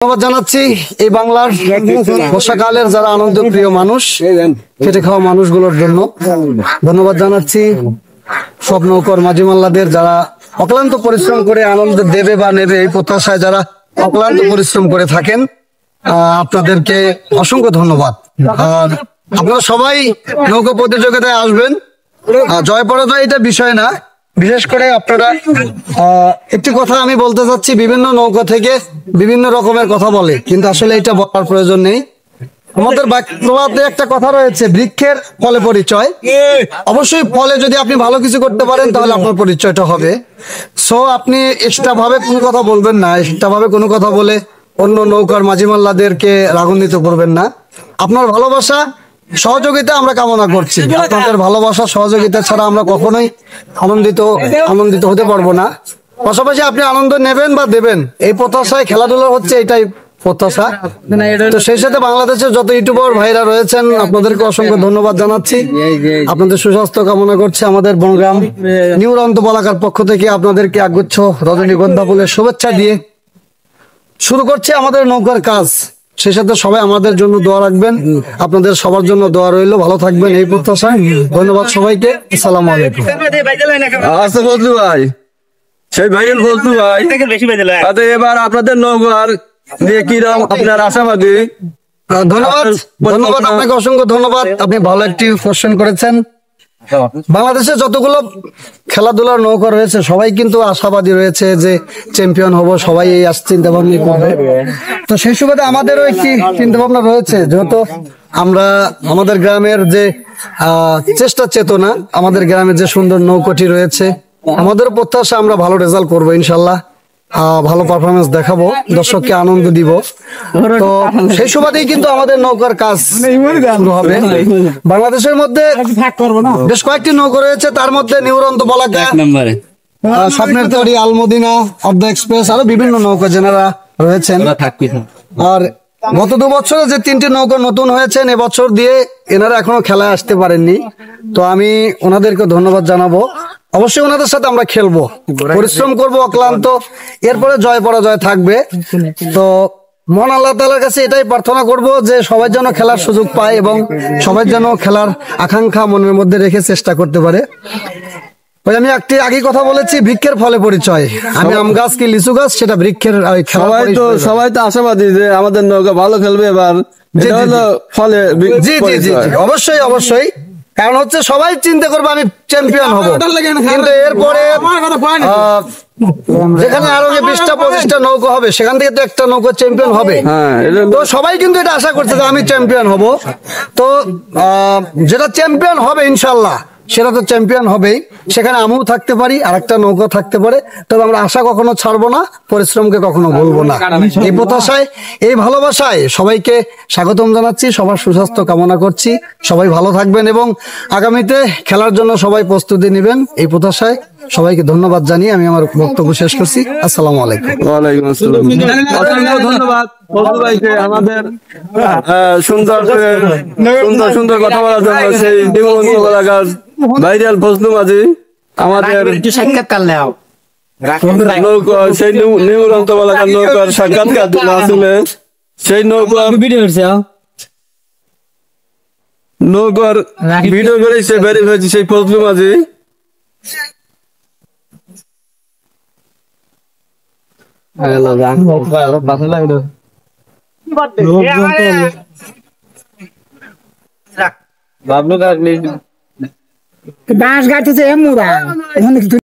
ধন্যবাদ জানাচ্ছি এই বাংলার বর্ষাকালের যারা আনন্দ প্রিয় মানুষ, খেটে খাওয়া মানুষগুলোর জন্য ধন্যবাদ জানাচ্ছি। সব নৌকর মাঝি মাল্লাদের যারা অক্লান্ত পরিশ্রম করে আনন্দ দেবে বা নেবে এই প্রত্যাশায় যারা অক্লান্ত পরিশ্রম করে থাকেন, আপনাদেরকে অসংখ্য ধন্যবাদ। আর আপনারা সবাই নৌকা প্রতিযোগিতায় আসবেন। জয় পরাজয় এটা বিষয় না, বিশেষ করে আপনারা একটি কথা আমি বলতে চাচ্ছি, বিভিন্ন নৌকা থেকে বিভিন্ন রকমের কথা বলে, কিন্তু আসলে এটা বলার প্রয়োজন নেই। আমাদের বাক্যবাদে একটা কথা রয়েছে, বৃক্ষের ফলে পরিচয়। অবশ্যই ফলে যদি আপনি ভালো কিছু করতে পারেন তাহলে আপনার পরিচয়টা হবে। সো আপনি এক্সট্রা ভাবে কোনো কথা বলবেন না, এক্সট্রা ভাবে কোনো কথা বলে অন্য নৌকার মাঝি মাল্লাদেরকে রাগান্বিত করবেন না। আপনার ভালোবাসা সহযোগিতা আমরা কামনা করছি। আপনাদের ভালোবাসা সহযোগিতা ছাড়া আমরা কখনোই আনন্দিত হতে পারবো না। পাশাপাশি আপনি আনন্দ নেবেন বা দেবেন, এই প্রত্যাশায় খেলাধুলা হচ্ছে, এটাই প্রত্যাশা। তো সেই সাথে বাংলাদেশের যত ইউটিউবার ভাইরা রয়েছেন আপনাদেরকে অসংখ্য ধন্যবাদ জানাচ্ছি। আপনাদের সুস্বাস্থ্য কামনা করছে আমাদের বনগ্রাম নিউ রন্ত বলাকার পক্ষ থেকে আপনাদেরকে একগুচ্ছ রজনীগন্ধা ফুলের শুভেচ্ছা দিয়ে শুরু করছে আমাদের নৌকার কাজ। সেই সাথে সবাই আমাদের জন্য দোয়া রাখবেন, আপনাদের সবার জন্য দোয়া রইল। ভালো থাকবেন এই প্রত্যাশায়। ধন্যবাদ সবাইকে। আসসালামু আলাইকুম। আচ্ছা বলতু ভাই, সেই ভাইরাল বলতু ভাই, এবার আপনাদের নৌকার নিয়ে কিরকম আপনার আশাবাদী? ধন্যবাদ আপনাকে, অসংখ্য ধন্যবাদ। আপনি ভালো একটি কোশ্চেন করেছেন। বাংলাদেশে যতগুলো খেলাধুলার নৌকা রয়েছে সবাই কিন্তু আশাবাদী রয়েছে যে চ্যাম্পিয়ন হব, সবাই এই চিন্তা ভাবনা করবে। তো সেই সুবাদে আমাদেরও একটি চিন্তা ভাবনা রয়েছে, যেহেতু আমরা আমাদের গ্রামের যে চেষ্টা চেতনা, আমাদের গ্রামের যে সুন্দর নৌকাটি রয়েছে, আমাদের প্রত্যাশা আমরা ভালো রেজাল্ট করবো ইনশাল্লাহ, ভালো পারফরমেন্স দেখাবো, দর্শককে আনন্দ দিব। তো সেই সুবাদেই কিন্তু আমাদের নৌকার কাজ শুরু হবে। বাংলাদেশের মধ্যে বেশ কয়েকটি নৌকা রয়েছে, তার মধ্যে নিউরন্ত বলাকা, স্বপ্নের তৈরি, আলমদিনা, অর্ধ এক্সপ্রেস, আরো বিভিন্ন নৌকা যেনারা রয়েছেন। আর গত 2 বছরে যে 3টি নৌকা নতুন হয়েছেন, এবছর দিয়ে এনারা এখনো খেলায় আসতে পারেননি। তো আমি ওনাদেরকে ধন্যবাদ জানাবো। অবশ্যই ওনাদের সাথে আমরা খেলবো, পরিশ্রম করব অক্লান্ত, এরপরে জয় পরাজয় থাকবে। তো মন আল্লাহ তাআলার কাছে এটাই প্রার্থনা করব যে সবাই যেন খেলার সুযোগ পায় এবং সবাই যেন খেলার আকাঙ্ক্ষা মনের মধ্যে রেখে চেষ্টা করতে পারে। আমি একটি আগে কথা বলেছি, বৃক্ষের ফলে পরিচয়। আমি আম গাছ কি লিচু গাছ, সেটা বৃক্ষের। সবাই তো আশাবাদী যে আমাদের নৌকা ভালো খেলবে এবার, ফলে জি জি জি অবশ্যই অবশ্যই। কারণ হচ্ছে সবাই চিন্তা করবে আমি চ্যাম্পিয়ন হব, কিন্তু এরপরে যেখানে আরো 20টা 25টা নৌকা হবে, সেখান থেকে তো একটা নৌকা চ্যাম্পিয়ন হবে। তো সবাই কিন্তু এটা আশা করছে যে আমি চ্যাম্পিয়ন হব। তো যেটা চ্যাম্পিয়ন হবে ইনশাল্লাহ, সেটা তো চ্যাম্পিয়ন হবেই। সেখানে আমিও থাকতে পারি, আর একটা নৌকা থাকতে পারে। তবে আমরা আশা কখনো ছাড়বো না, পরিশ্রমকে কখনো ভুলবো না। এই প্রত্যাশায়, এই ভালোবাসায় সবাইকে স্বাগতম জানাচ্ছি, সবার সুস্বাস্থ্য কামনা করছি। সবাই ভালো থাকবেন এবং আগামীতে খেলার জন্য সবাই প্রস্তুতি নেবেন, এই প্রত্যাশায় সবাইকে ধন্যবাদ জানিয়ে আমি আমার বক্তব্য শেষ করছি। আসসালামু আলাইকুম। ওয়ালাইকুম আসসালাম। ধন্যবাদ ভাইকে আমাদের সুন্দর সুন্দর কথা বলার জন্য। সেই এলাকার ভাইরাল ফজলু মাঝি আমাদের সাক্ষাৎকার নেও, নৌকা, সেই নিউরন্ত এলাকার নৌকার সাক্ষাৎকার আসলে সেই নৌকার ভিডিও করেছে, বেরিয়ে হয়েছে সেই ফজলু মাঝি। বাঁশ গাছ